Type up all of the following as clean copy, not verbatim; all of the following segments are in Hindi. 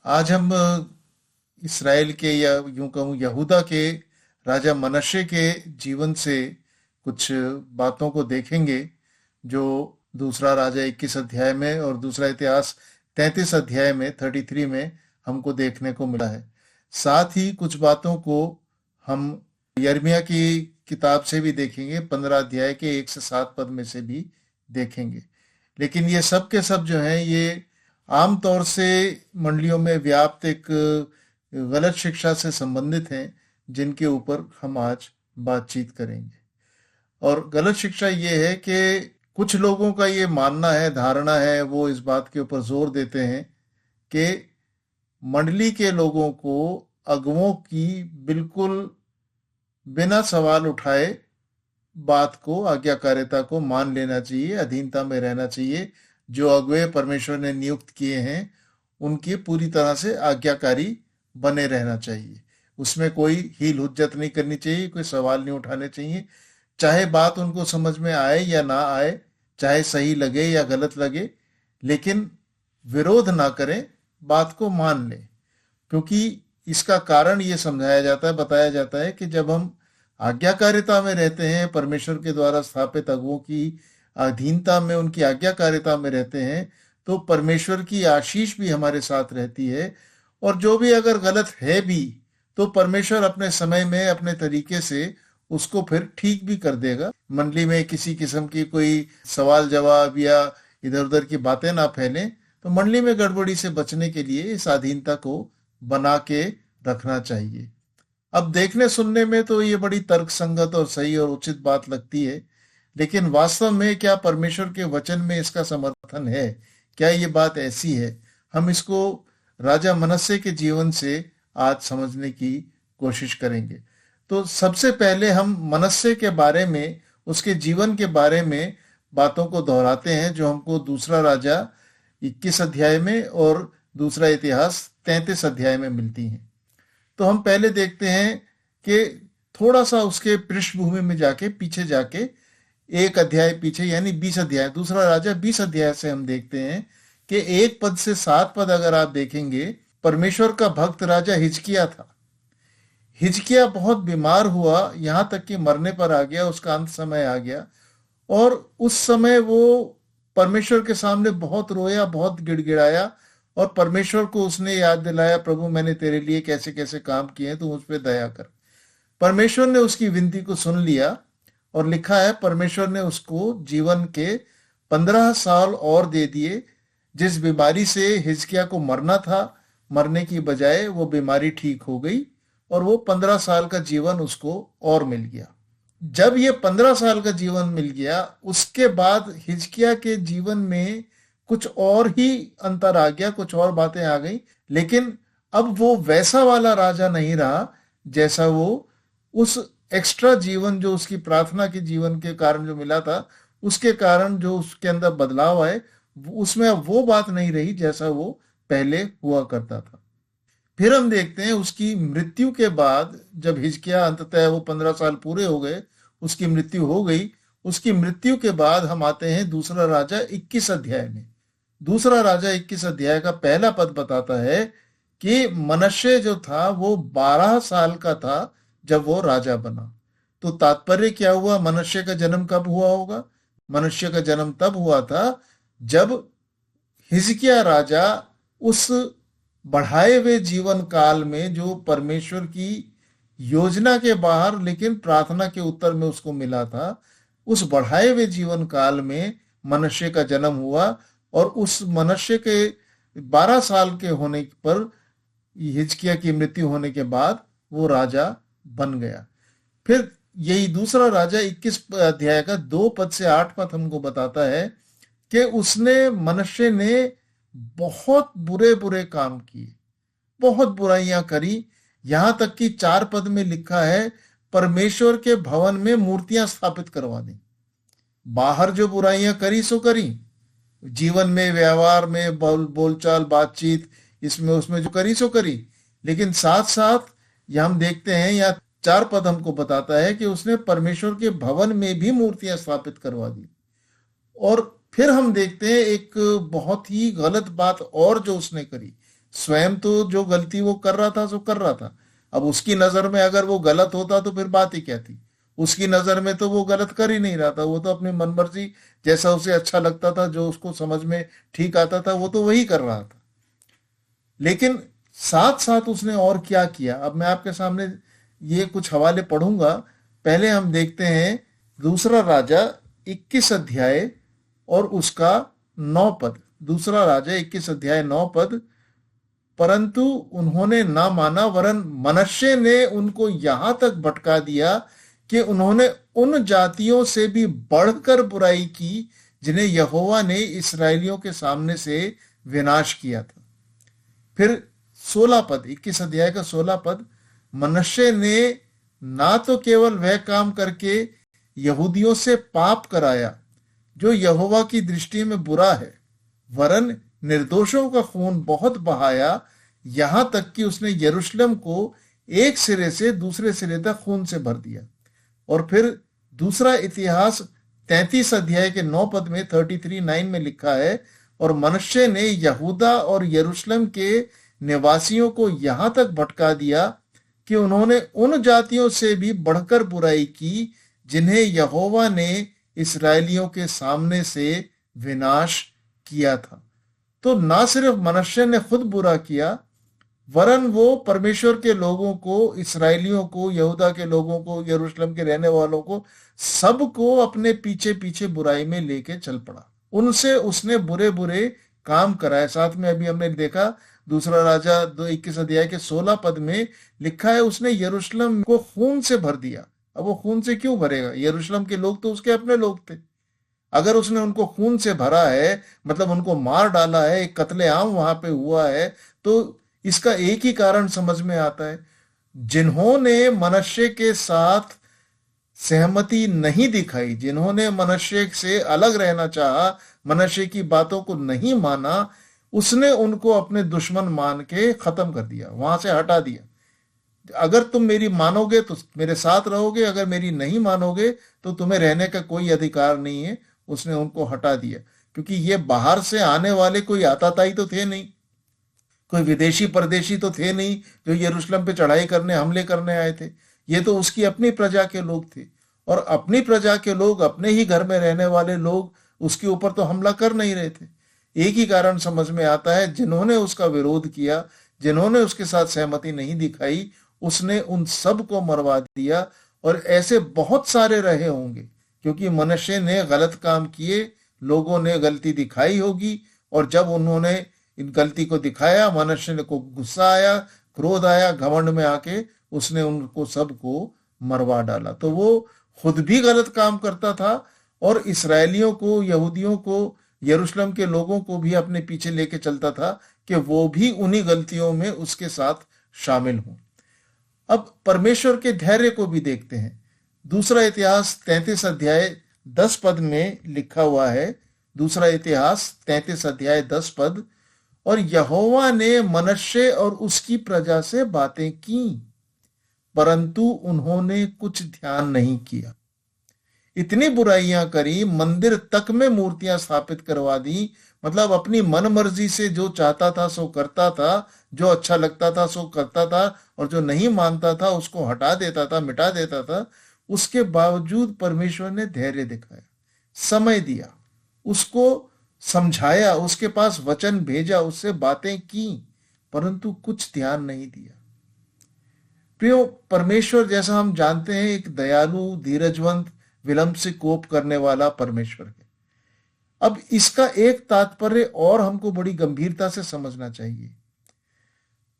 आज हम इसराइल के या यूं कहूं यहूदा के राजा मनश्शे के जीवन से कुछ बातों को देखेंगे जो दूसरा राजा 21 अध्याय में और दूसरा इतिहास 33 अध्याय में 33 में हमको देखने को मिला है। साथ ही कुछ बातों को हम यिर्मयाह की किताब से भी देखेंगे, 15 अध्याय के 1 से 7 पद में से भी देखेंगे। लेकिन ये सब के सब जो हैं ये आमतौर से मंडलियों में व्याप्त एक गलत शिक्षा से संबंधित हैं, जिनके ऊपर हम आज बातचीत करेंगे। और गलत शिक्षा ये है कि कुछ लोगों का ये मानना है, धारणा है, वो इस बात के ऊपर जोर देते हैं कि मंडली के लोगों को अगुओं की बिल्कुल बिना सवाल उठाए बात को, आज्ञाकारिता को मान लेना चाहिए, अधीनता में रहना चाहिए। जो अगुए परमेश्वर ने नियुक्त किए हैं उनकी पूरी तरह से आज्ञाकारी बने रहना चाहिए। उसमें कोई हील हुज्जत नहीं करनी चाहिए, कोई सवाल नहीं उठाने चाहिए। चाहे बात उनको समझ में आए या ना आए, चाहे सही लगे या गलत लगे, लेकिन विरोध ना करें, बात को मान लें। क्योंकि इसका कारण ये समझाया जाता है, बताया जाता है कि जब हम आज्ञाकारिता में रहते हैं, परमेश्वर के द्वारा स्थापित अगुओं की अधीनता में, उनकी आज्ञाकारिता में रहते हैं, तो परमेश्वर की आशीष भी हमारे साथ रहती है। और जो भी अगर गलत है भी, तो परमेश्वर अपने समय में अपने तरीके से उसको फिर ठीक भी कर देगा। मंडली में किसी किस्म की कोई सवाल जवाब या इधर उधर की बातें ना फैलें, तो मंडली में गड़बड़ी से बचने के लिए इस अधीनता को बना के रखना चाहिए। अब देखने सुनने में तो ये बड़ी तर्कसंगत और सही और उचित बात लगती है, लेकिन वास्तव में क्या परमेश्वर के वचन में इसका समर्थन है? क्या ये बात ऐसी है? हम इसको राजा मनश्शे के जीवन से आज समझने की कोशिश करेंगे। तो सबसे पहले हम मनश्शे के बारे में, उसके जीवन के बारे में बातों को दोहराते हैं जो हमको दूसरा राजा 21 अध्याय में और दूसरा इतिहास 33 अध्याय में मिलती हैं। तो हम पहले देखते हैं कि थोड़ा सा उसके पृष्ठभूमि में जाके, पीछे जाके, एक अध्याय पीछे, यानी 20 अध्याय, दूसरा राजा 20 अध्याय से हम देखते हैं कि 1 पद से 7 पद अगर आप देखेंगे, परमेश्वर का भक्त राजा हिजकिय्याह था। हिजकिय्याह बहुत बीमार हुआ, यहां तक कि मरने पर आ गया, उसका अंत समय आ गया। और उस समय वो परमेश्वर के सामने बहुत रोया, बहुत गिड़गिड़ाया, और परमेश्वर को उसने याद दिलाया, प्रभु मैंने तेरे लिए कैसे कैसे काम किए हैं, तू मुझ पे दया कर। परमेश्वर ने उसकी विनती को सुन लिया, और लिखा है परमेश्वर ने उसको जीवन के 15 साल और दे दिए। जिस बीमारी से हिजकिय्याह को मरना था, मरने की बजाय वो बीमारी ठीक हो गई, और वो 15 साल का जीवन उसको और मिल गया। जब ये 15 साल का जीवन मिल गया, उसके बाद हिजकिय्याह के जीवन में कुछ और ही अंतर आ गया, कुछ और बातें आ गई। लेकिन अब वो वैसा वाला राजा नहीं रहा जैसा वो उस एक्स्ट्रा जीवन जो उसकी प्रार्थना के जीवन के कारण जो मिला था, उसके कारण जो उसके अंदर बदलाव आए, उसमें अब वो बात नहीं रही जैसा वो पहले हुआ करता था। फिर हम देखते हैं उसकी मृत्यु के बाद, जब हिजकिय्याह अंततः वो 15 साल पूरे हो गए, उसकी मृत्यु हो गई। उसकी मृत्यु के बाद हम आते हैं दूसरा राजा 21 अध्याय में। दूसरा राजा 21 अध्याय का पहला पद बताता है कि मनश्शे जो था वो 12 साल का था जब वो राजा बना। तो तात्पर्य क्या हुआ? मनश्शे का जन्म कब हुआ होगा? मनुष्य का जन्म तब हुआ था जब हिजकिय्याह राजा उस बढ़ाए हुए जीवन काल में, जो परमेश्वर की योजना के बाहर लेकिन प्रार्थना के उत्तर में उसको मिला था, उस बढ़ाए हुए जीवन काल में मनश्शे का जन्म हुआ। और उस मनश्शे के 12 साल के होने पर, हिजकिय्याह की मृत्यु होने के बाद, वो राजा बन गया। फिर यही दूसरा राजा 21 अध्याय का 2 पद से 8 पद हमको बताता है कि उसने, मनश्शे ने बहुत बुरे बुरे काम किए, बहुत बुराइयां करी। यहां तक कि 4 पद में लिखा है परमेश्वर के भवन में मूर्तियां स्थापित करवा दी। बाहर जो बुराइयां करी सो करी, जीवन में, व्यवहार में, बोलचाल, बातचीत, इसमें उसमें जो करी सो करी। लेकिन साथ साथ यह हम देखते हैं, या 4 पद हमको बताता है कि उसने परमेश्वर के भवन में भी मूर्तियां स्थापित करवा दी। और फिर हम देखते हैं एक बहुत ही गलत बात और जो उसने करी, स्वयं तो जो गलती वो कर रहा था सो कर रहा था। अब उसकी नजर में अगर वो गलत होता तो फिर बात ही क्या थी। उसकी नजर में तो वो गलत कर ही नहीं रहा था, वो तो अपनी मनमर्जी, जैसा उसे अच्छा लगता था, जो उसको समझ में ठीक आता था, वो तो वही कर रहा था। लेकिन साथ साथ उसने और क्या किया, अब मैं आपके सामने ये कुछ हवाले पढ़ूंगा। पहले हम देखते हैं दूसरा राजा 21 अध्याय और उसका 9 पद। दूसरा राजा 21 अध्याय 9 पद। परंतु उन्होंने ना माना, वरन मनश्शे ने उनको यहां तक भटका दिया कि उन्होंने उन जातियों से भी बढ़कर बुराई की जिन्हें यहोवा ने इसराइलियों के सामने से विनाश किया था। फिर 16 पद, 21 अध्याय का 16 पद। मनश्शे ने ना तो केवल वह काम करके यहूदियों से पाप कराया जो यहोवा की दृष्टि में बुरा है, वरन निर्दोषों का खून बहुत बहाया, यहां तक कि उसने यरूशलेम को एक सिरे से दूसरे सिरे तक खून से भर दिया। और फिर दूसरा इतिहास 33 अध्याय के 9 पद में 33:9 में लिखा है, और मनुष्य ने यहूदा और यरूशलेम के निवासियों को यहां तक भटका दिया कि उन्होंने उन जातियों से भी बढ़कर बुराई की जिन्हें यहोवा ने इसराइलियों के सामने से विनाश किया था। तो ना सिर्फ मनुष्य ने खुद बुरा किया, वरन वो परमेश्वर के लोगों को, इसराइलियों को, यहूदा के लोगों को, यरूशलेम के रहने वालों को, सबको अपने पीछे पीछे बुराई में लेके चल पड़ा। उनसे उसने बुरे बुरे काम कराए। साथ में अभी हमने देखा दूसरा राजा 21 अध्याय के 16 पद में लिखा है, उसने यरूशलेम को खून से भर दिया। अब वो खून से क्यों भरेगा? यरूशलेम के लोग तो उसके अपने लोग थे। अगर उसने उनको खून से भरा है, मतलब उनको मार डाला है, एक कत्लेआम वहां पे हुआ है, तो इसका एक ही कारण समझ में आता है, जिन्होंने मनश्शे के साथ सहमति नहीं दिखाई, जिन्होंने मनश्शे से अलग रहना चाहा, मनश्शे की बातों को नहीं माना, उसने उनको अपने दुश्मन मान के खत्म कर दिया, वहां से हटा दिया। अगर तुम मेरी मानोगे तो मेरे साथ रहोगे, अगर मेरी नहीं मानोगे तो तुम्हें रहने का कोई अधिकार नहीं है। उसने उनको हटा दिया, क्योंकि ये बाहर से आने वाले कोई आताताई तो थे नहीं, कोई विदेशी परदेशी तो थे नहीं जो यरूशलेम पे चढ़ाई करने, हमले करने आए थे। ये तो उसकी अपनी प्रजा के लोग थे, और अपनी प्रजा के लोग, अपने ही घर में रहने वाले लोग उसके ऊपर तो हमला कर नहीं रहे थे। एक ही कारण समझ में आता है, जिन्होंने उसका विरोध किया, जिन्होंने उसके साथ सहमति नहीं दिखाई, उसने उन सब को मरवा दिया। और ऐसे बहुत सारे रहे होंगे, क्योंकि मनुष्य ने गलत काम किए, लोगों ने गलती दिखाई होगी, और जब उन्होंने इन गलती को दिखाया, मनुष्य को गुस्सा आया, क्रोध आया, घमंड में आके उसने उनको सबको मरवा डाला। तो वो खुद भी गलत काम करता था, और इसराइलियों को, यहूदियों को, यरूशलेम के लोगों को भी अपने पीछे लेके चलता था कि वो भी उन्हीं गलतियों में उसके साथ शामिल हों। अब परमेश्वर के धैर्य को भी देखते हैं। दूसरा इतिहास 33 अध्याय 10 पद में लिखा हुआ है। दूसरा इतिहास 33 अध्याय 10 पद। और यहोवा ने मनश्शे और उसकी प्रजा से बातें की, परंतु उन्होंने कुछ ध्यान नहीं किया। इतनी बुराइयां करी, मंदिर तक में मूर्तियां स्थापित करवा दी, मतलब अपनी मन मर्जी से जो चाहता था सो करता था, जो अच्छा लगता था सो करता था, और जो नहीं मानता था उसको हटा देता था, मिटा देता था। उसके बावजूद परमेश्वर ने धैर्य दिखाया, समय दिया, उसको समझाया, उसके पास वचन भेजा, उससे बातें की, परंतु कुछ ध्यान नहीं दिया। प्रियो, परमेश्वर जैसा हम जानते हैं एक दयालु, धीरजवंत, विलंब से कोप करने वाला परमेश्वर है। अब इसका एक तात्पर्य और हमको बड़ी गंभीरता से समझना चाहिए।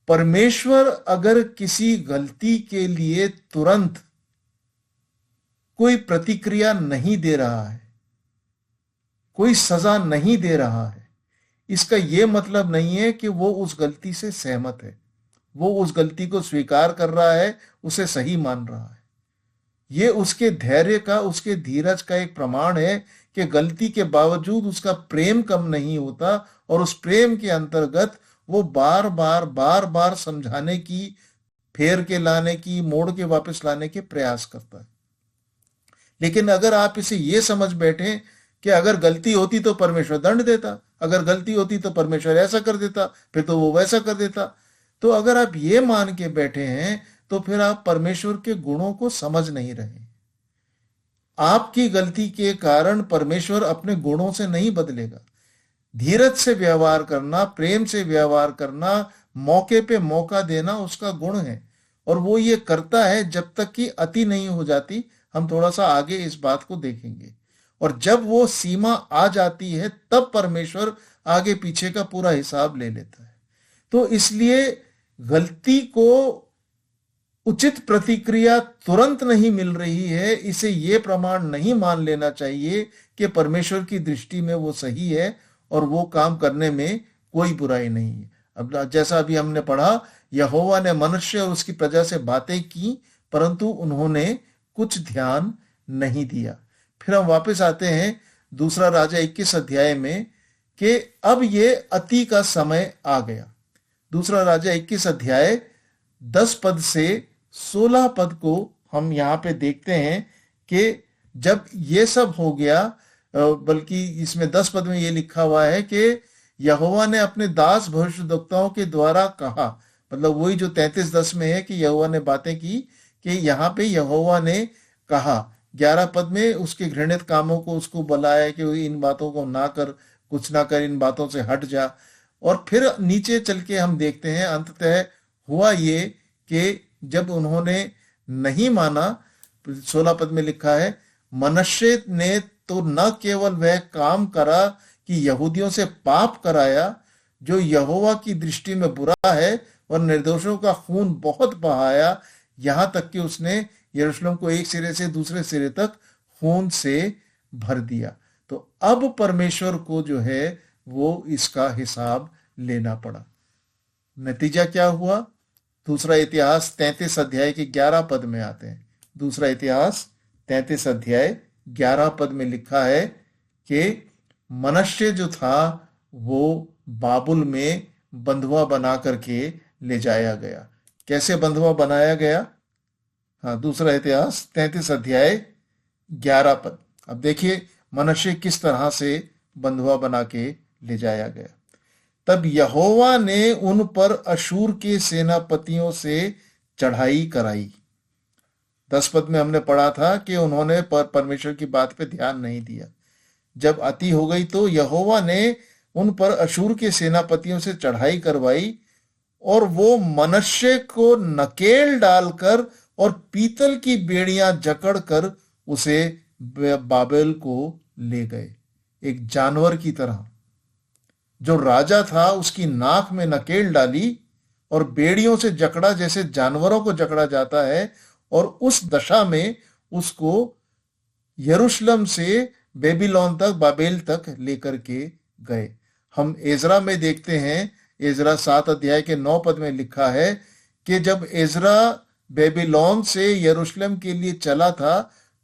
परमेश्वर अगर किसी गलती के लिए तुरंत कोई प्रतिक्रिया नहीं दे रहा है, कोई सजा नहीं दे रहा है, इसका यह मतलब नहीं है कि वो उस गलती से सहमत है, वो उस गलती को स्वीकार कर रहा है, उसे सही मान रहा है। ये उसके धैर्य का, उसके धीरज का एक प्रमाण है कि गलती के बावजूद उसका प्रेम कम नहीं होता, और उस प्रेम के अंतर्गत वो बार बार बार बार समझाने की, फेर के लाने की, मोड़ के वापस लाने के प्रयास करता है। लेकिन अगर आप इसे ये समझ बैठे कि अगर गलती होती तो परमेश्वर दंड देता, अगर गलती होती तो परमेश्वर ऐसा कर देता, फिर तो वो वैसा कर देता। तो अगर आप ये मान के बैठे हैं तो फिर आप परमेश्वर के गुणों को समझ नहीं रहे। आपकी गलती के कारण परमेश्वर अपने गुणों से नहीं बदलेगा। धीरज से व्यवहार करना, प्रेम से व्यवहार करना, मौके पे मौका देना उसका गुण है। और वो ये करता है जब तक कि अति नहीं हो जाती। हम थोड़ा सा आगे इस बात को देखेंगे। और जब वो सीमा आ जाती है तब परमेश्वर आगे पीछे का पूरा हिसाब ले लेता है। तो इसलिए गलती को उचित प्रतिक्रिया तुरंत नहीं मिल रही है, इसे ये प्रमाण नहीं मान लेना चाहिए कि परमेश्वर की दृष्टि में वो सही है और वो काम करने में कोई बुराई नहीं है। अब जैसा अभी हमने पढ़ा, यहोवा ने मनुष्य और उसकी प्रजा से बातें की परंतु उन्होंने कुछ ध्यान नहीं दिया। फिर हम वापस आते हैं दूसरा राजा 21 अध्याय में कि अब ये अति का समय आ गया। दूसरा राजा 21 अध्याय 10 पद से 16 पद को हम यहाँ पे देखते हैं कि जब ये सब हो गया, बल्कि इसमें 10 पद में ये लिखा हुआ है कि यहोवा ने अपने दास भविष्यद्वक्ताओं के द्वारा कहा। मतलब वही जो 33:10 में है कि यहोवा ने बातें की, कि यहाँ पे यहोवा ने कहा। 11 पद में उसके घृणित कामों को उसको बुलाया कि इन बातों को ना कर, कुछ ना कर, इन बातों से हट जा। और फिर नीचे चल के हम देखते हैं अंततः हुआ ये कि जब उन्होंने नहीं माना, 16 पद में लिखा है, मनश्शे ने तो न केवल वह काम करा कि यहूदियों से पाप कराया जो यहोवा की दृष्टि में बुरा है, और निर्दोषों का खून बहुत बहाया, यहां तक कि उसने यरूशलेम को एक सिरे से दूसरे सिरे तक खून से भर दिया। तो अब परमेश्वर को जो है वो इसका हिसाब लेना पड़ा। नतीजा क्या हुआ? दूसरा इतिहास 33 अध्याय के 11 पद में आते हैं। दूसरा इतिहास 33 अध्याय 11 पद में लिखा है कि मनश्शे जो था वो बाबुल में बंधुआ बना करके ले जाया गया। कैसे बंधुआ बनाया गया? हाँ, दूसरा इतिहास 33 अध्याय 11 पद। अब देखिए मनश्शे किस तरह से बंधुआ बना के ले जाया गया। तब यहोवा ने उन पर अशूर के सेनापतियों से चढ़ाई कराई। 10 पद में हमने पढ़ा था कि उन्होंने परमेश्वर की बात पे ध्यान नहीं दिया। जब अति हो गई तो यहोवा ने उन पर अशूर के सेनापतियों से चढ़ाई करवाई और वो मनश्शे को नकेल डालकर और पीतल की बेड़ियां जकड़ कर उसे बाबेल को ले गए। एक जानवर की तरह जो राजा था उसकी नाक में नकेल डाली और बेड़ियों से जकड़ा, जैसे जानवरों को जकड़ा जाता है, और उस दशा में उसको यरूशलेम से बेबीलोन तक, बाबेल तक लेकर के गए। हम एजरा में देखते हैं, एजरा 7 अध्याय के 9 पद में लिखा है कि जब एजरा बेबीलोन से यरूशलेम के लिए चला था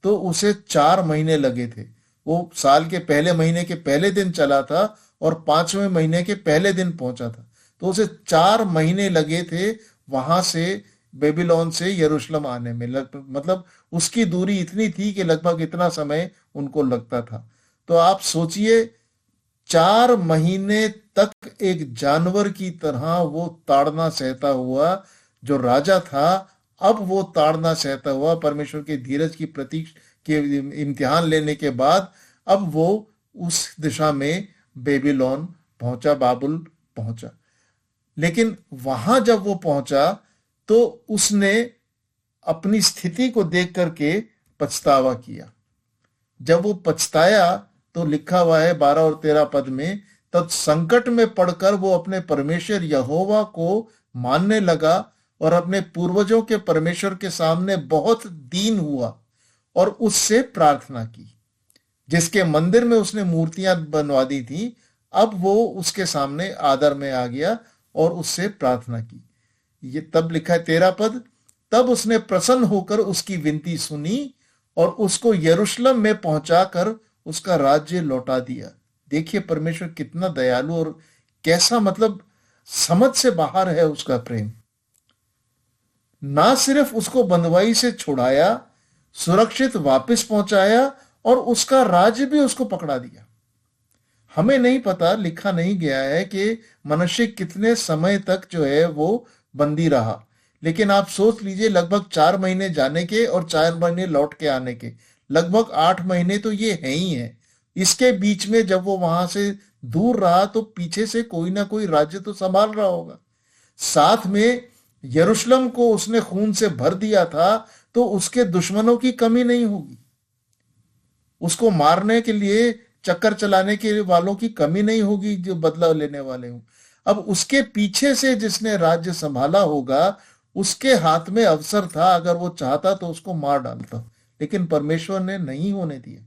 तो उसे 4 महीने लगे थे। वो साल के पहले महीने के पहले दिन चला था और 5वें महीने के पहले दिन पहुंचा था। तो उसे 4 महीने लगे थे वहां से बेबीलोन से यरूशलेम आने में। मतलब उसकी दूरी इतनी थी कि लगभग इतना समय उनको लगता था। तो आप सोचिए 4 महीने तक एक जानवर की तरह वो ताड़ना सहता हुआ जो राजा था, अब वो ताड़ना सहता हुआ परमेश्वर के धीरज की प्रतीक के इम्तिहान लेने के बाद अब वो उस दिशा में बेबीलोन पहुंचा, बाबुल पहुंचा। लेकिन वहां जब वो पहुंचा तो उसने अपनी स्थिति को देख करके पछतावा किया। जब वो पछताया तो लिखा हुआ है 12 और 13 पद में, तब संकट में पड़कर वो अपने परमेश्वर यहोवा को मानने लगा और अपने पूर्वजों के परमेश्वर के सामने बहुत दीन हुआ और उससे प्रार्थना की। जिसके मंदिर में उसने मूर्तियां बनवा दी थी, अब वो उसके सामने आदर में आ गया और उससे प्रार्थना की। ये तब लिखा है 13 पद, तब उसने प्रसन्न होकर उसकी विनती सुनी और उसको यरूशलेम में पहुंचाकर उसका राज्य लौटा दिया। देखिए परमेश्वर कितना दयालु और कैसा, मतलब समझ से बाहर है उसका प्रेम। ना सिर्फ उसको बंधुआई से छुड़ाया, सुरक्षित वापस पहुंचाया और उसका राज्य भी उसको पकड़ा दिया। हमें नहीं पता, लिखा नहीं गया है कि मनुष्य कितने समय तक जो है वो बंदी रहा। लेकिन आप सोच लीजिए, लगभग 4 महीने जाने के और 4 महीने लौट के आने के, लगभग 8 महीने तो ये है ही है। इसके बीच में जब वो वहां से दूर रहा तो पीछे से कोई ना कोई राज्य तो संभाल रहा होगा। साथ में यरूशलेम को उसने खून से भर दिया था, तो उसके दुश्मनों की कमी नहीं होगी। उसको मारने के लिए, चक्कर चलाने के वालों की कमी नहीं होगी जो बदला लेने वाले हों। अब उसके पीछे से जिसने राज्य संभाला होगा, उसके हाथ में अवसर था, अगर वो चाहता तो उसको मार डालता, लेकिन परमेश्वर ने नहीं होने दिया।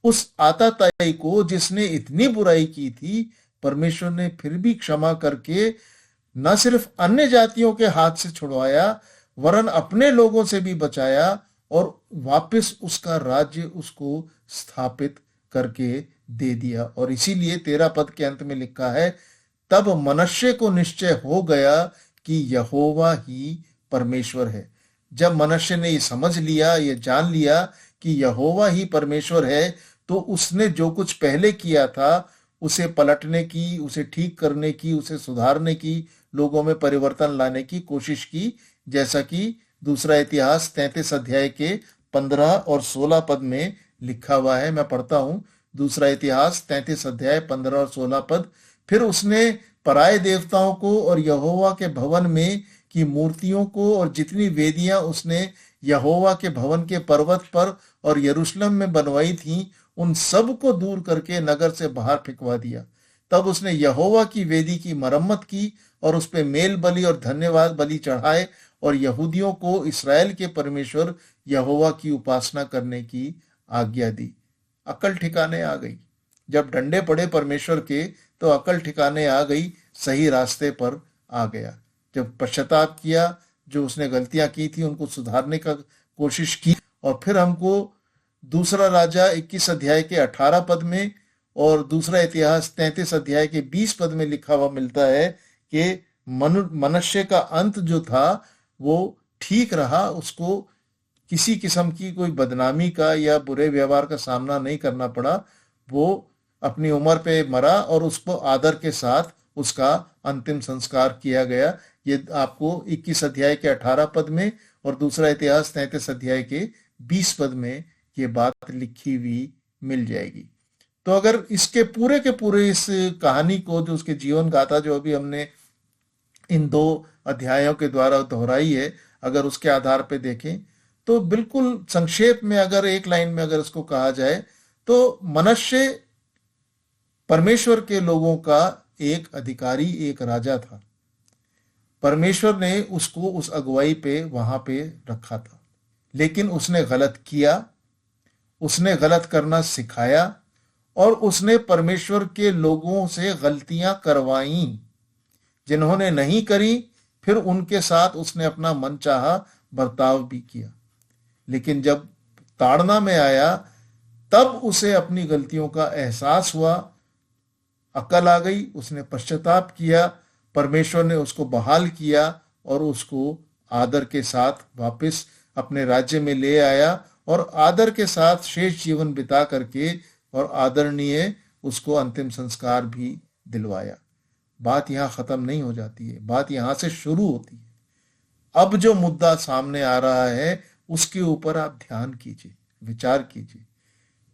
उस आताताई को जिसने इतनी बुराई की थी, परमेश्वर ने फिर भी क्षमा करके न सिर्फ अन्य जातियों के हाथ से छुड़वाया, वरन अपने लोगों से भी बचाया और वापस उसका राज्य उसको स्थापित करके दे दिया। और इसीलिए 13 पद के अंत में लिखा है, तब मनुष्य को निश्चय हो गया कि यहोवा ही परमेश्वर है। जब मनुष्य ने ये समझ लिया, ये जान लिया कि यहोवा ही परमेश्वर है, तो उसने जो कुछ पहले किया था, उसे पलटने की, उसे ठीक करने की, उसे सुधारने की, लोगों में परिवर्तन लाने की कोशिश की। जैसा कि दूसरा इतिहास 33 अध्याय के 15 और 16 पद में लिखा हुआ है। मैं पढ़ता हूं, दूसरा इतिहास 33 अध्याय 15 और 16 पद। फिर उसने पराये देवताओं को और यहोवा के भवन में की मूर्तियों को और जितनी वेदियां उसने यहोवा के भवन के पर्वत पर और यरूशलेम में बनवाई थीं, उन सब को दूर करके नगर से बाहर फेंकवा दिया। तब उसने यहोवा की वेदी की मरम्मत की और उस पे मेल बलि और धन्यवाद बलि चढ़ाए और यहूदियों को इसराइल के परमेश्वर यहोवा की उपासना करने की आज्ञा दी। अकल ठिकाने आ गई। जब डंडे पड़े परमेश्वर के, तो अकल ठिकाने आ गई, सही रास्ते पर आ गया। जब पश्चाताप किया, जो उसने गलतियां की थी उनको सुधारने का कोशिश की। और फिर हमको दूसरा राजा 21 अध्याय के 18 पद में और दूसरा इतिहास 33 अध्याय के 20 पद में लिखा हुआ मिलता है कि मनुष्य का अंत जो था वो ठीक रहा। उसको किसी किस्म की कोई बदनामी का या बुरे व्यवहार का सामना नहीं करना पड़ा। वो अपनी उम्र पे मरा और उसको आदर के साथ उसका अंतिम संस्कार किया गया। ये आपको 21 अध्याय के 18 पद में और दूसरा इतिहास 33 अध्याय के 20 पद में ये बात लिखी हुई मिल जाएगी। तो अगर इसके पूरे के पूरे इस कहानी को, जो उसके जीवन गाथा जो अभी हमने इन 2 अध्यायों के द्वारा दोहराई है, अगर उसके आधार पे देखें तो बिल्कुल संक्षेप में, अगर एक लाइन में अगर इसको कहा जाए, तो मनुष्य परमेश्वर के लोगों का एक अधिकारी, एक राजा था। परमेश्वर ने उसको उस अगुवाई पे वहां पे रखा था, लेकिन उसने गलत किया, उसने गलत करना सिखाया और उसने परमेश्वर के लोगों से गलतियां करवाई। जिन्होंने नहीं करी, फिर उनके साथ उसने अपना मनचाहा बर्ताव भी किया। लेकिन जब ताड़ना में आया, तब उसे अपनी गलतियों का एहसास हुआ, अकल आ गई, उसने पश्चाताप किया, परमेश्वर ने उसको बहाल किया और उसको आदर के साथ वापस अपने राज्य में ले आया और आदर के साथ शेष जीवन बिता करके और आदरणीय उसको अंतिम संस्कार भी दिलवाया। बात यहां खत्म नहीं हो जाती है, बात यहां से शुरू होती है। अब जो मुद्दा सामने आ रहा है उसके ऊपर आप ध्यान कीजिए, विचार कीजिए।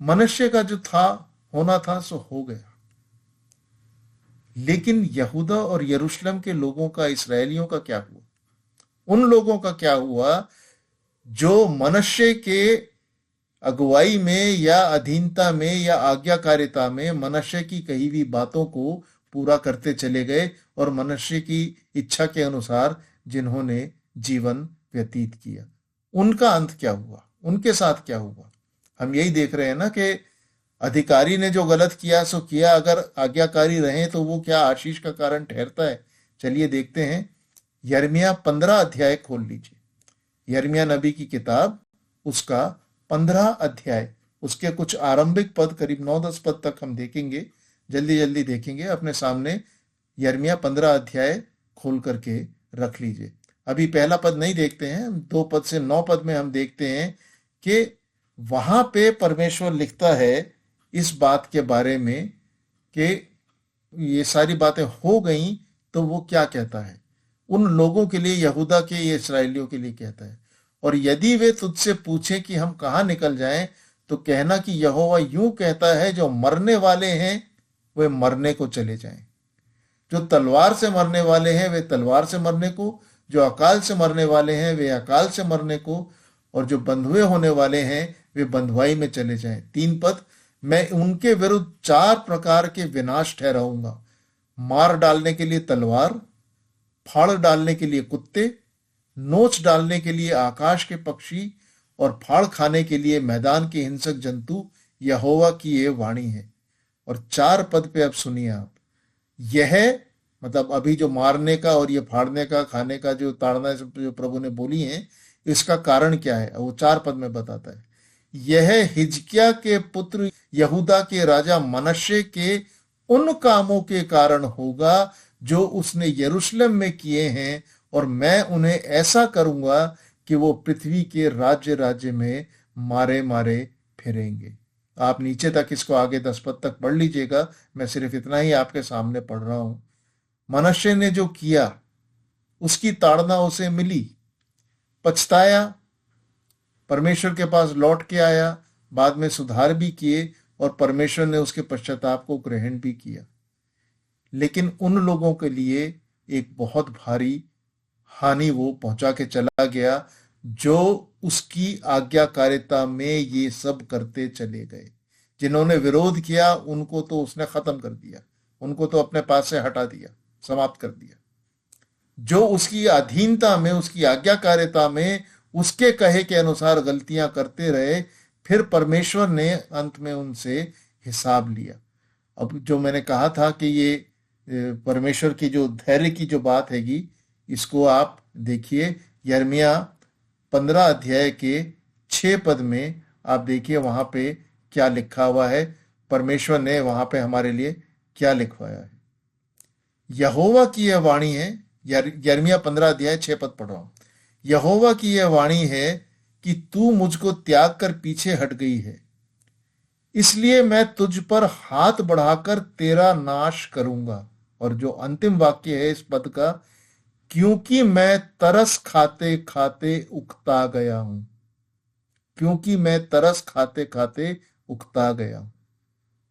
मनुष्य का जो था, होना था सो हो गया, लेकिन यहूदा और यरूशलेम के लोगों का, इसराइलियों का क्या हुआ? उन लोगों का क्या हुआ जो मनुष्य के अगुवाई में या अधीनता में या आज्ञाकारिता में मनुष्य की कही हुई बातों को पूरा करते चले गए और मनुष्य की इच्छा के अनुसार जिन्होंने जीवन व्यतीत किया? उनका अंत क्या हुआ? उनके साथ क्या हुआ? हम यही देख रहे हैं ना कि अधिकारी ने जो गलत किया सो किया, अगर आज्ञाकारी रहे तो वो क्या आशीष का कारण ठहरता है? चलिए देखते हैं। यिर्मयाह 15 अध्याय खोल लीजिए। यिर्मयाह नबी की किताब, उसका 15 अध्याय, उसके कुछ आरंभिक पद, करीब 9-10 पद तक हम देखेंगे। जल्दी जल्दी देखेंगे। अपने सामने यिर्मयाह 15 अध्याय खोल करके रख लीजिए। अभी पहला पद नहीं देखते हैं, 2 पद से 9 पद में हम देखते हैं कि वहां पे परमेश्वर लिखता है इस बात के बारे में कि ये सारी बातें हो गई तो वो क्या कहता है उन लोगों के लिए, यहूदा के ये इस्राएलियों के लिए कहता है। और यदि वे तुझसे पूछें कि हम कहाँ निकल जाएं, तो कहना कि यहोवा यूं कहता है, जो मरने वाले हैं वे मरने को चले जाएं, जो तलवार से मरने वाले हैं वे तलवार से मरने को, जो अकाल से मरने वाले हैं वे अकाल से मरने को, और जो बंधुए होने वाले हैं वे बंधुआई में चले जाएं। 3 पद, मैं उनके विरुद्ध 4 प्रकार के विनाश ठहराऊंगा, मार डालने के लिए तलवार, फाड़ डालने के लिए कुत्ते, नोच डालने के लिए आकाश के पक्षी, और फाड़ खाने के लिए मैदान के हिंसक जंतु। यहोवा की ये वाणी है। और 4 पद पे अब सुनिए आप, यह मतलब अभी जो मारने का और ये फाड़ने का, खाने का, जो ताड़ना जो प्रभु ने बोली है, इसका कारण क्या है वो 4 पद में बताता है। यह हिजकिया के पुत्र यहूदा के राजा मनश्शे के उन कामों के कारण होगा जो उसने यरूशलेम में किए हैं, और मैं उन्हें ऐसा करूंगा कि वो पृथ्वी के राज्य राज्य में मारे मारे फिरेंगे। आप नीचे तक इसको आगे 10 पद तक पढ़ लीजिएगा, मैं सिर्फ इतना ही आपके सामने पढ़ रहा हूं। मनश्शे ने जो किया उसकी ताड़ना उसे मिली, पछताया, परमेश्वर के पास लौट के आया, बाद में सुधार भी किए, और परमेश्वर ने उसके पश्चाताप को ग्रहण भी किया। लेकिन उन लोगों के लिए एक बहुत भारी हानि वो पहुंचा के चला गया, जो उसकी आज्ञाकारिता में ये सब करते चले गए। जिन्होंने विरोध किया उनको तो उसने खत्म कर दिया, उनको तो अपने पास से हटा दिया, समाप्त कर दिया। जो उसकी अधीनता में, उसकी आज्ञाकारिता में, उसके कहे के अनुसार गलतियां करते रहे, फिर परमेश्वर ने अंत में उनसे हिसाब लिया। अब जो मैंने कहा था कि ये परमेश्वर की जो धैर्य की जो बात हैगी, इसको आप देखिए यिर्मयाह 15 अध्याय के 6 पद में आप देखिए वहां पे क्या लिखा हुआ है। परमेश्वर ने वहां पे हमारे लिए क्या लिखवाया है। यहोवा की यह वाणी है, यिर्मयाह 15 अध्याय 6 पद पढ़ रहा हूं। यहोवा की यह वाणी है कि तू मुझको त्याग कर पीछे हट गई है, इसलिए मैं तुझ पर हाथ बढ़ाकर तेरा नाश करूंगा। और जो अंतिम वाक्य है इस पद का, क्योंकि मैं तरस खाते खाते उकता गया हूं, क्योंकि मैं तरस खाते खाते उकता गया हूं।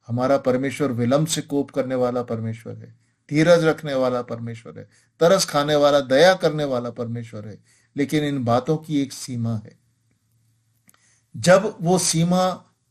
हमारा परमेश्वर विलंब से कोप करने वाला परमेश्वर है, धीरज रखने वाला परमेश्वर है, तरस खाने वाला, दया करने वाला परमेश्वर है। लेकिन इन बातों की एक सीमा है। जब वो सीमा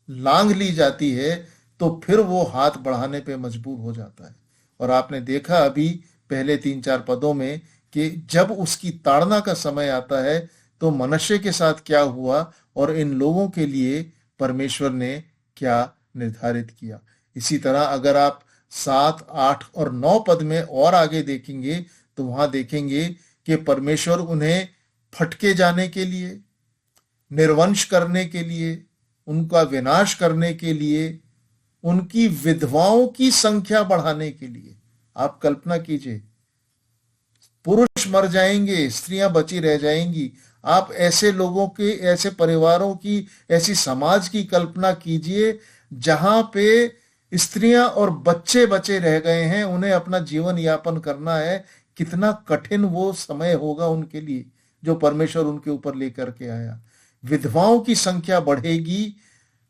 लांघ ली जाती है तो फिर वो हाथ बढ़ाने पे मजबूर हो जाता है। और आपने देखा अभी पहले 3-4 पदों में कि जब उसकी ताड़ना का समय आता है तो मनश्शे के साथ क्या हुआ और इन लोगों के लिए परमेश्वर ने क्या निर्धारित किया। इसी तरह अगर आप 7, 8 और 9 पद में और आगे देखेंगे तो वहां देखेंगे कि परमेश्वर उन्हें फटके जाने के लिए, निर्वंश करने के लिए, उनका विनाश करने के लिए, उनकी विधवाओं की संख्या बढ़ाने के लिए। आप कल्पना कीजिए, पुरुष मर जाएंगे, स्त्रियां बची रह जाएंगी। आप ऐसे लोगों के, ऐसे परिवारों की, ऐसी समाज की कल्पना कीजिए जहां पे स्त्रियां और बच्चे बचे रह गए हैं, उन्हें अपना जीवन यापन करना है। कितना कठिन वो समय होगा उनके लिए जो परमेश्वर उनके ऊपर लेकर के आया। विधवाओं की संख्या बढ़ेगी,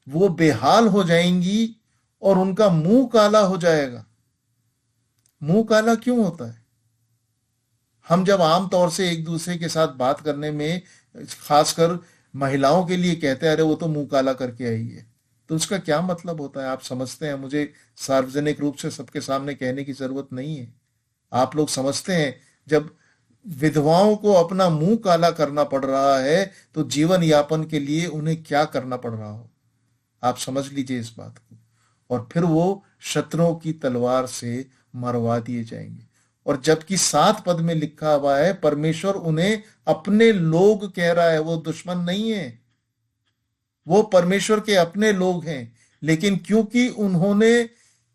वो बेहाल हो जाएंगी और उनका मुंह काला हो जाएगा। मुंह काला क्यों होता है? हम जब आमतौर से एक दूसरे के साथ बात करने में, खासकर महिलाओं के लिए कहते हैं अरे वो तो मुंह काला करके आई है, तो उसका क्या मतलब होता है? आप समझते हैं, मुझे सार्वजनिक रूप से सबके सामने कहने की जरूरत नहीं है। आप लोग समझते हैं जब विधवाओं को अपना मुंह काला करना पड़ रहा है तो जीवन यापन के लिए उन्हें क्या करना पड़ रहा हो। आप समझ लीजिए इस बात को। और फिर वो शत्रुओं की तलवार से मरवा दिए जाएंगे। और जबकि 7 पद में लिखा हुआ है परमेश्वर उन्हें अपने लोग कह रहा है, वो दुश्मन नहीं है, वो परमेश्वर के अपने लोग हैं। लेकिन क्योंकि उन्होंने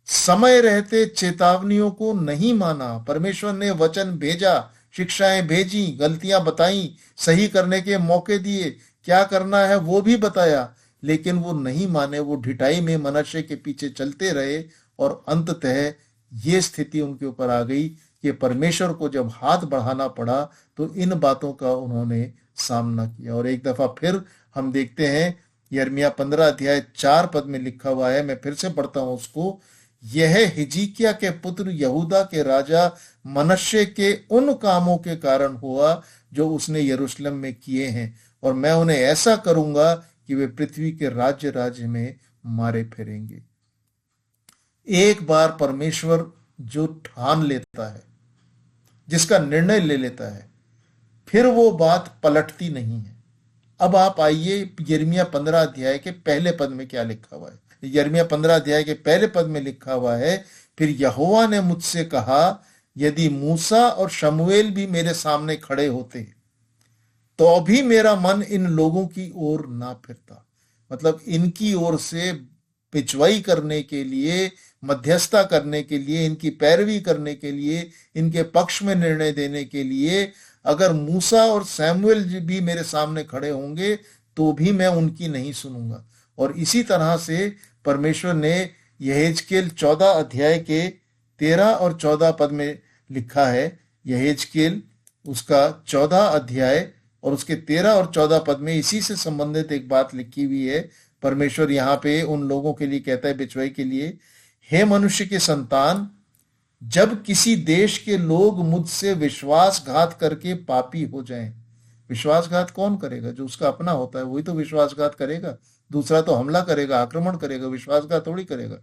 समय रहते चेतावनियों को नहीं माना, परमेश्वर ने वचन भेजा, शिक्षाएं भेजी, गलतियां बताई, सही करने के मौके दिए, क्या करना है वो भी बताया, लेकिन वो नहीं माने, वो ढिठाई में मनश्शे के पीछे चलते रहे और अंततः ये स्थिति उनके ऊपर आ गई कि परमेश्वर को जब हाथ बढ़ाना पड़ा तो इन बातों का उन्होंने सामना किया। और एक दफा फिर हम देखते हैं यिर्मयाह 15 अध्याय 4 पद में लिखा हुआ है, मैं फिर से पढ़ता हूं उसको। यह हिजकिय्याह के पुत्र यहूदा के राजा मनश्शे के उन कामों के कारण हुआ जो उसने यरूशलेम में किए हैं, और मैं उन्हें ऐसा करूंगा कि वे पृथ्वी के राज्य राज्य में मारे फिरेंगे। एक बार परमेश्वर जो ठान लेता है, जिसका निर्णय ले लेता है, फिर वो बात पलटती नहीं है। अब आप आइए यिर्मयाह 15 अध्याय के पहले पद में क्या लिखा हुआ है। यिर्मयाह 15 अध्याय के पहले पद में लिखा हुआ है, फिर यहोवा ने मुझसे कहा, यदि मूसा और शमूएल भी मेरे सामने खड़े होते तो भी मेरा मन इन लोगों की ओर ना फिरता। मतलब इनकी ओर से पिछवाई करने के लिए, मध्यस्थता करने के लिए, इनकी पैरवी करने के लिए, इनके पक्ष में निर्णय देने के लिए अगर मूसा और सैमुअल भी मेरे सामने खड़े होंगे तो भी मैं उनकी नहीं सुनूंगा। और इसी तरह से परमेश्वर ने यहेजकेल 14 अध्याय के 13 और 14 पद में लिखा है। यहेजकेल उसका 14 अध्याय और उसके 13 और 14 पद में इसी से संबंधित एक बात लिखी हुई है। परमेश्वर यहाँ पे उन लोगों के लिए कहता है, बिचवाई के लिए, हे मनुष्य के संतान, जब किसी देश के लोग मुझसे विश्वासघात करके पापी हो जाएं। विश्वासघात कौन करेगा? जो उसका अपना होता है वही तो विश्वासघात करेगा। दूसरा तो हमला करेगा, आक्रमण करेगा, विश्वासघात थोड़ी करेगा।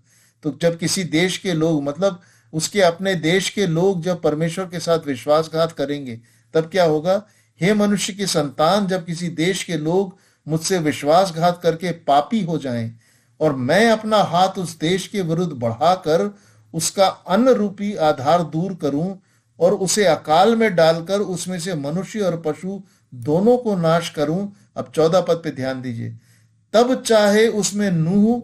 तो जब किसी देश के लोग, मतलब उसके अपने देश के लोग जब परमेश्वर के साथ विश्वासघात करेंगे तब क्या होगा? हे मनुष्य की संतान, जब किसी देश के लोग मुझसे विश्वासघात करके पापी हो जाएं और मैं अपना हाथ उस देश के विरुद्ध बढ़ाकर उसका अन्न रूपी आधार दूर करूं और उसे अकाल में डालकर उसमें से मनुष्य और पशु दोनों को नाश करूं। अब 14 पद पे ध्यान दीजिए। तब चाहे उसमें नूह,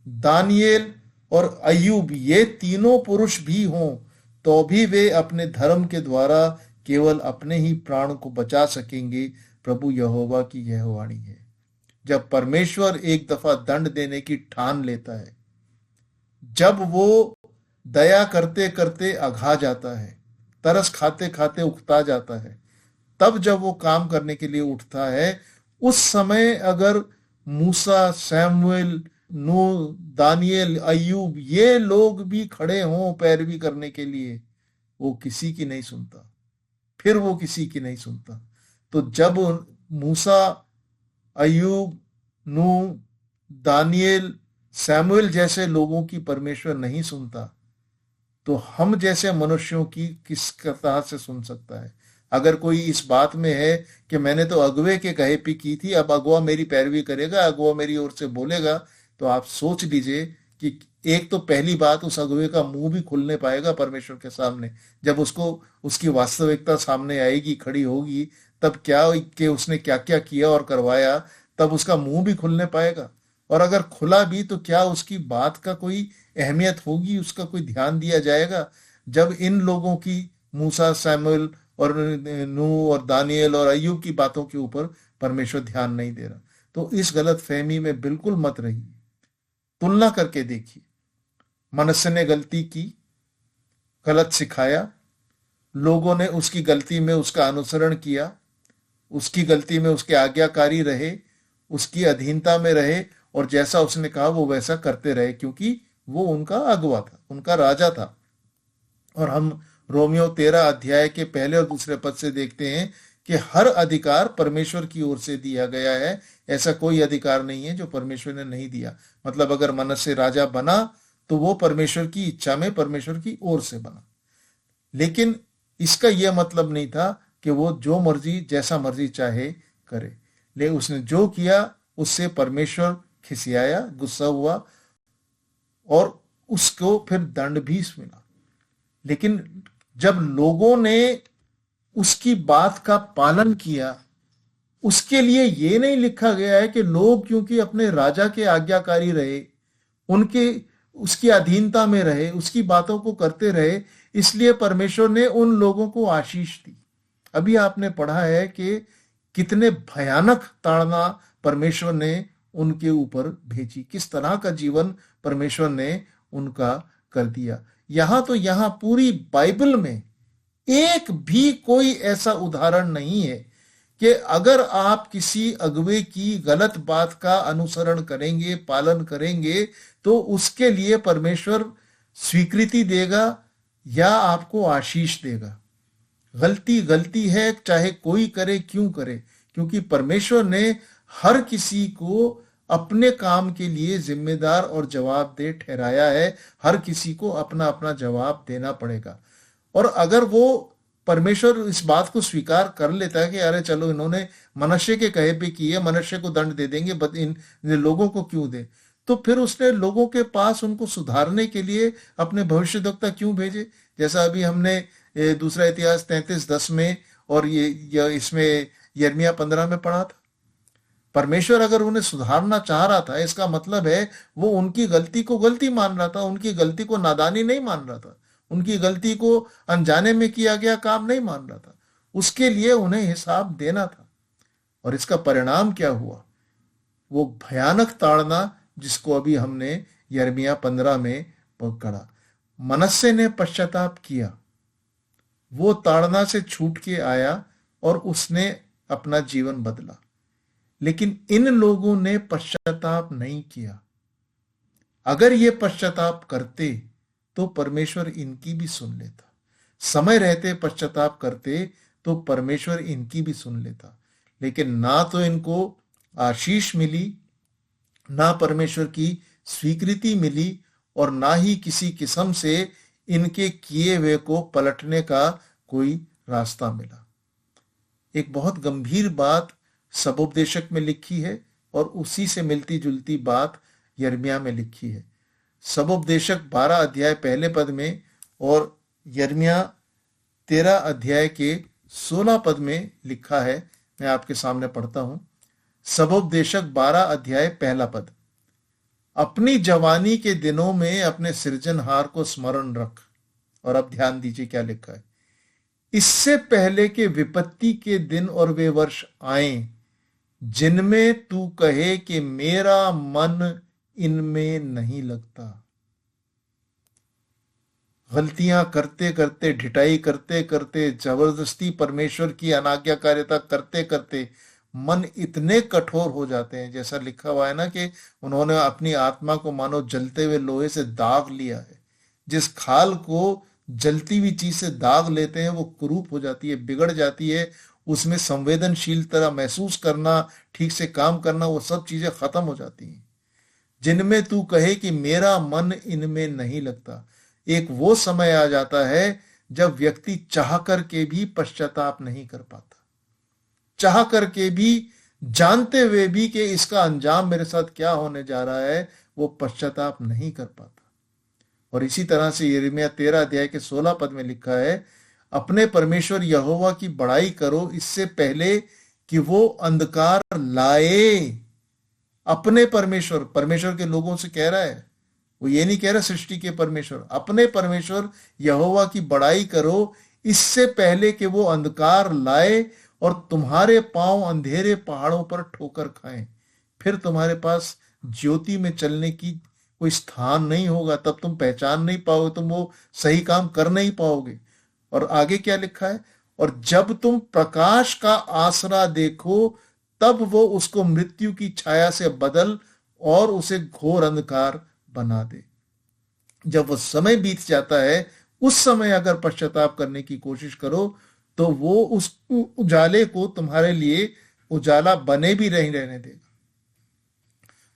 दानियेल और अय्यूब ये तीनों पुरुष भी हों तो भी वे अपने धर्म के द्वारा केवल अपने ही प्राण को बचा सकेंगे। प्रभु यहोवा की यह वाणी है। जब परमेश्वर एक दफा दंड देने की ठान लेता है, जब वो दया करते करते अघा जाता है, तरस खाते खाते उकता जाता है, तब जब वो काम करने के लिए उठता है, उस समय अगर मूसा, सैमुएल, नूह, दानियेल, अय्यूब ये लोग भी खड़े हों पैरवी करने के लिए, वो किसी की नहीं सुनता। फिर वो किसी की नहीं सुनता। तो जब मूसा, अय्यूब, नूह, दानियेल, सैमुएल जैसे लोगों की परमेश्वर नहीं सुनता तो हम जैसे मनुष्यों की किस तरह से सुन सकता है? अगर कोई इस बात में है कि मैंने तो अगुवे के कहे पे की थी, अब अगुआ मेरी पैरवी करेगा, अगुआ मेरी ओर से बोलेगा, तो आप सोच लीजिए कि एक तो पहली बात, उस अगुवे का मुंह भी खुलने पाएगा परमेश्वर के सामने? जब उसको उसकी वास्तविकता सामने आएगी, खड़ी होगी, तब क्या कि उसने क्या क्या किया और करवाया, तब उसका मुंह भी खुलने पाएगा? और अगर खुला भी तो क्या उसकी बात का कोई अहमियत होगी, उसका कोई ध्यान दिया जाएगा? जब इन लोगों की, मूसा, सैमुएल और नूह और दानियेल और अय्यूब की बातों के ऊपर परमेश्वर ध्यान नहीं दे रहा, तो इस गलत फहमी में बिल्कुल मत रहिए। तुलना करके देखिए। मनश्शे ने गलती की, गलत सिखाया, लोगों ने उसकी गलती में उसका अनुसरण किया, उसकी गलती में उसके आज्ञाकारी रहे, उसकी अधीनता में रहे और जैसा उसने कहा वो वैसा करते रहे, क्योंकि वो उनका अगुवा था, उनका राजा था। और हम रोमियो 13 अध्याय के पहले और दूसरे पद से देखते हैं कि हर अधिकार परमेश्वर की ओर से दिया गया है। ऐसा कोई अधिकार नहीं है जो परमेश्वर ने नहीं दिया। मतलब अगर मनश्शे राजा बना तो वो परमेश्वर की इच्छा में, परमेश्वर की ओर से बना। लेकिन इसका यह मतलब नहीं था कि वो जो मर्जी, जैसा मर्जी चाहे करे। ले उसने जो किया उससे परमेश्वर खिसियाया, गुस्सा हुआ और उसको फिर दंड भी मिला। लेकिन जब लोगों ने उसकी बात का पालन किया, उसके लिए ये नहीं लिखा गया है कि लोग क्योंकि अपने राजा के आज्ञाकारी रहे, उनके उसकी अधीनता में रहे, उसकी बातों को करते रहे, इसलिए परमेश्वर ने उन लोगों को आशीष दी। अभी आपने पढ़ा है कि कितने भयानक ताड़ना परमेश्वर ने उनके ऊपर भेजी, किस तरह का जीवन परमेश्वर ने उनका कर दिया। यहां पूरी बाइबल में एक भी कोई ऐसा उदाहरण नहीं है कि अगर आप किसी अगुवे की गलत बात का अनुसरण करेंगे, पालन करेंगे, तो उसके लिए परमेश्वर स्वीकृति देगा या आपको आशीष देगा। गलती गलती है, चाहे कोई करे क्यों करे, क्योंकि परमेश्वर ने हर किसी को अपने काम के लिए जिम्मेदार और जवाबदेह ठहराया है। हर किसी को अपना अपना जवाब देना पड़ेगा। और अगर वो परमेश्वर इस बात को स्वीकार कर लेता है कि अरे चलो इन्होंने मनुष्य के कहे पे किए, मनुष्य को दंड दे देंगे, इन लोगों को क्यों दे, तो फिर उसने लोगों के पास उनको सुधारने के लिए अपने भविष्यद्वक्ता क्यों भेजे। जैसा अभी हमने दूसरा इतिहास 33:10 में और ये इसमें यिर्मयाह 15 में पढ़ा था। परमेश्वर अगर उन्हें सुधारना चाह रहा था, इसका मतलब है वो उनकी गलती को गलती मान रहा था, उनकी गलती को नादानी नहीं मान रहा था, उनकी गलती को अनजाने में किया गया काम नहीं मान रहा था। उसके लिए उन्हें हिसाब देना था। और इसका परिणाम क्या हुआ? वो भयानक ताड़ना जिसको अभी हमने यिर्मयाह 15 में पढ़ा। मनश्शे ने पश्चाताप किया, वो ताड़ना से छूट के आया और उसने अपना जीवन बदला। लेकिन इन लोगों ने पश्चाताप नहीं किया। अगर ये पश्चाताप करते तो परमेश्वर इनकी भी सुन लेता। समय रहते पश्चाताप करते तो परमेश्वर इनकी भी सुन लेता। लेकिन ना तो इनको आशीष मिली, ना परमेश्वर की स्वीकृति मिली, और ना ही किसी किस्म से इनके किए हुए को पलटने का कोई रास्ता मिला। एक बहुत गंभीर बात सबोपदेशक में लिखी है और उसी से मिलती जुलती बात यिर्मयाह में लिखी है। सबोपदेशक 12 अध्याय पहले पद में और यिर्मयाह 13 अध्याय के 16 पद में लिखा है। मैं आपके सामने पढ़ता हूं। सबोपदेशक 12 अध्याय पहला पद, अपनी जवानी के दिनों में अपने सृजनहार को स्मरण रख। और अब ध्यान दीजिए क्या लिखा है, इससे पहले के विपत्ति के दिन और वे वर्ष आए जिनमें तू कहे कि मेरा मन इनमें नहीं लगता। गलतियां करते करते, ढिठाई करते करते, जबरदस्ती परमेश्वर की अनाज्ञाकारिता करते करते मन इतने कठोर हो जाते हैं, जैसा लिखा हुआ है ना कि उन्होंने अपनी आत्मा को मानो जलते हुए लोहे से दाग लिया है। जिस खाल को जलती हुई चीज से दाग लेते हैं वो कुरूप हो जाती है, बिगड़ जाती है। उसमें संवेदनशील तरह महसूस करना, ठीक से काम करना, वो सब चीजें खत्म हो जाती हैं। जिनमें तू कहे कि मेरा मन इनमें नहीं लगता। एक वो समय आ जाता है जब व्यक्ति चाह करके भी पश्चाताप नहीं कर पाता, चाह करके भी, जानते हुए भी कि इसका अंजाम मेरे साथ क्या होने जा रहा है, वो पश्चाताप नहीं कर पाता। और इसी तरह से यिर्मयाह 13 अध्याय के 16 पद में लिखा है, अपने परमेश्वर यहोवा की बड़ाई करो इससे पहले कि वो अंधकार लाए। अपने परमेश्वर, परमेश्वर के लोगों से कह रहा है, वो ये नहीं कह रहा सृष्टि के परमेश्वर, अपने परमेश्वर यहोवा की बड़ाई करो इससे पहले कि वो अंधकार लाए और तुम्हारे पांव अंधेरे पहाड़ों पर ठोकर खाएं। फिर तुम्हारे पास ज्योति में चलने की कोई स्थान नहीं होगा, तब तुम पहचान नहीं पाओगे, तुम वो सही काम कर नहीं पाओगे। और आगे क्या लिखा है, और जब तुम प्रकाश का आसरा देखो तब वो उसको मृत्यु की छाया से बदल और उसे घोर अंधकार बना दे। जब वो समय बीत जाता है, उस समय अगर पश्चाताप करने की कोशिश करो तो वो उस उजाले को तुम्हारे लिए उजाला बने भी नहीं रहने देगा,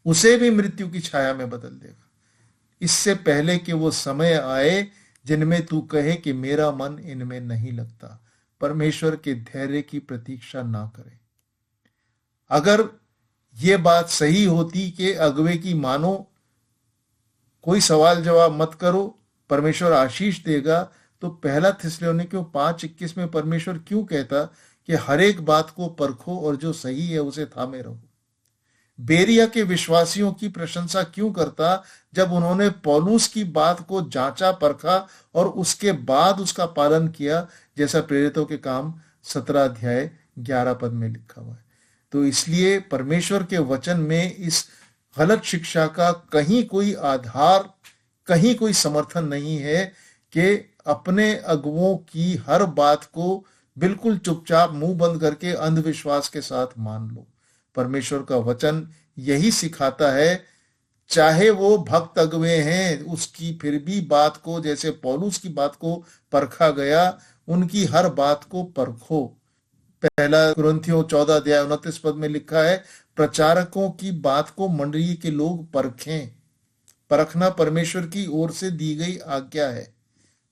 उसे भी मृत्यु की छाया में बदल देगा। इससे पहले कि वो समय आए जिनमें तू कहे कि मेरा मन इनमें नहीं लगता। परमेश्वर के धैर्य की प्रतीक्षा ना करे। अगर ये बात सही होती कि अगुवे की मानो, कोई सवाल जवाब मत करो, परमेश्वर आशीष देगा, तो पहला थिस्सलुनीकियों 5:21 में परमेश्वर क्यों कहता कि हर एक बात को परखो और जो सही है उसे थामे रहो। बेरिया के विश्वासियों की प्रशंसा क्यों करता जब उन्होंने पौलुस की बात को जांचा परखा और उसके बाद उसका पालन किया, जैसा प्रेरितों के काम 17 अध्याय 11 पद में लिखा हुआ है। तो इसलिए परमेश्वर के वचन में इस गलत शिक्षा का कहीं कोई आधार, कहीं कोई समर्थन नहीं है कि अपने अगुओं की हर बात को बिल्कुल चुपचाप मुंह बंद करके अंधविश्वास के साथ मान लो। परमेश्वर का वचन यही सिखाता है, चाहे वो भक्त अगुए हैं, उसकी फिर भी बात को, जैसे पौलुस की बात को परखा गया, उनकी हर बात को परखो। पहला कुरिन्थियों 14 अध्याय 29 पद में लिखा है, प्रचारकों की बात को मंडली के लोग परखें। परखना परमेश्वर की ओर से दी गई आज्ञा है।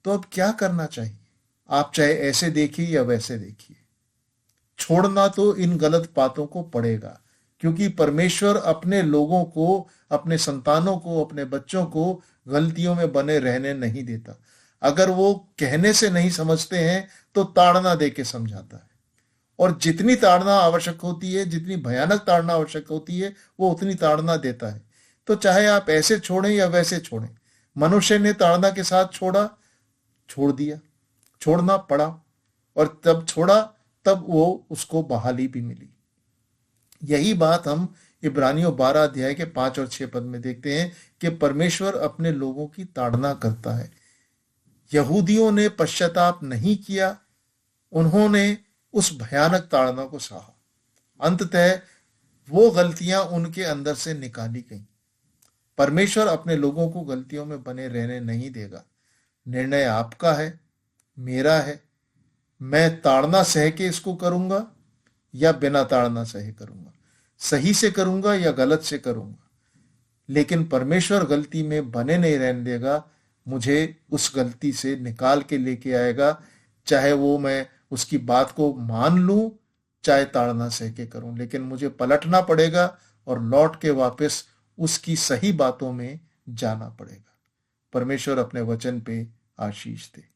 तो अब क्या करना चाहिए? आप चाहे ऐसे देखिए या वैसे देखिए, छोड़ना तो इन गलत बातों को पड़ेगा, क्योंकि परमेश्वर अपने लोगों को, अपने संतानों को, अपने बच्चों को गलतियों में बने रहने नहीं देता। अगर वो कहने से नहीं समझते हैं तो ताड़ना दे के समझाता है, और जितनी ताड़ना आवश्यक होती है, जितनी भयानक ताड़ना आवश्यक होती है, वो उतनी ताड़ना देता है। तो चाहे आप ऐसे छोड़ें या वैसे छोड़ें, मनुष्य ने ताड़ना के साथ छोड़ा, छोड़ दिया, छोड़ना पड़ा, और तब छोड़ा तब वो उसको बहाली भी मिली। यही बात हम इब्रानियों 12 अध्याय के 5 और 6 पद में देखते हैं कि परमेश्वर अपने लोगों की ताड़ना करता है। यहूदियों ने पश्चाताप नहीं किया, उन्होंने उस भयानक ताड़ना को सहा। अंततः वो गलतियां उनके अंदर से निकाली गईं। परमेश्वर अपने लोगों को गलतियों में बने रहने नहीं देगा। निर्णय आपका है, मेरा है। मैं ताड़ना सह के इसको करूंगा या बिना ताड़ना सहे करूंगा, सही से करूंगा या गलत से करूंगा। लेकिन परमेश्वर गलती में बने नहीं रहने देगा, मुझे उस गलती से निकाल के लेके आएगा, चाहे वो मैं उसकी बात को मान लूं, चाहे ताड़ना सह के करूं, लेकिन मुझे पलटना पड़ेगा और लौट के वापस उसकी सही बातों में जाना पड़ेगा। परमेश्वर अपने वचन पे आशीष दे।